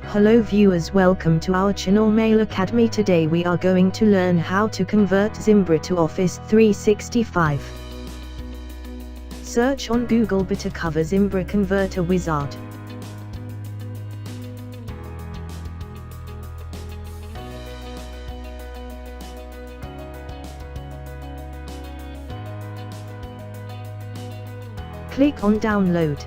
Hello viewers, welcome to our channel Mail Academy. Today we are going to learn how to convert Zimbra to Office 365. Search on Google to cover Zimbra Converter Wizard. Click on Download.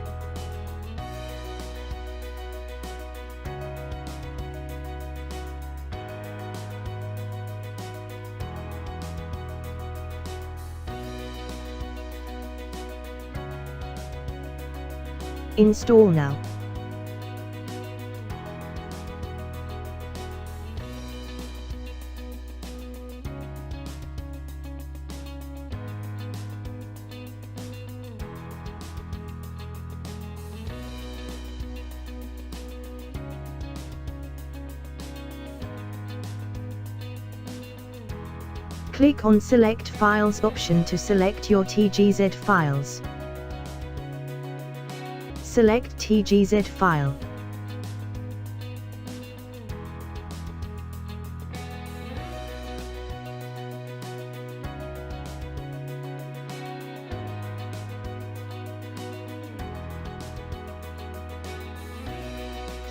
Install now. Click on Select Files option to select your TGZ files. Select TGZ file.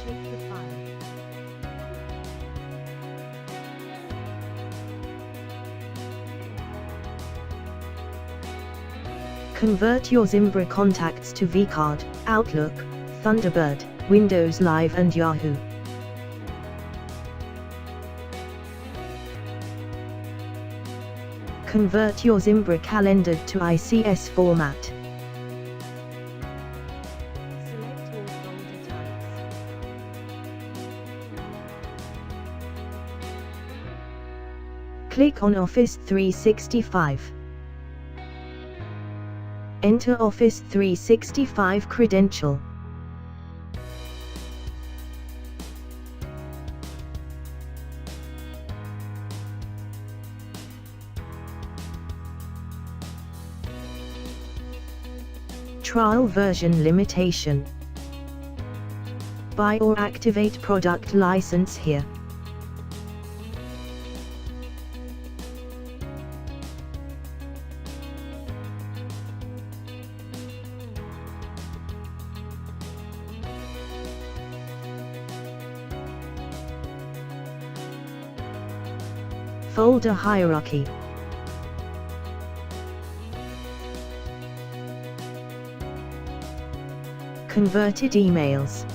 Check the file. Convert your Zimbra contacts to vCard, Outlook, Thunderbird, Windows Live and Yahoo. Convert your Zimbra calendar to ICS format. Select all folder types. Click on Office 365. Enter Office 365 credential. Trial version limitation. Buy or activate product license here. Folder hierarchy. Converted emails.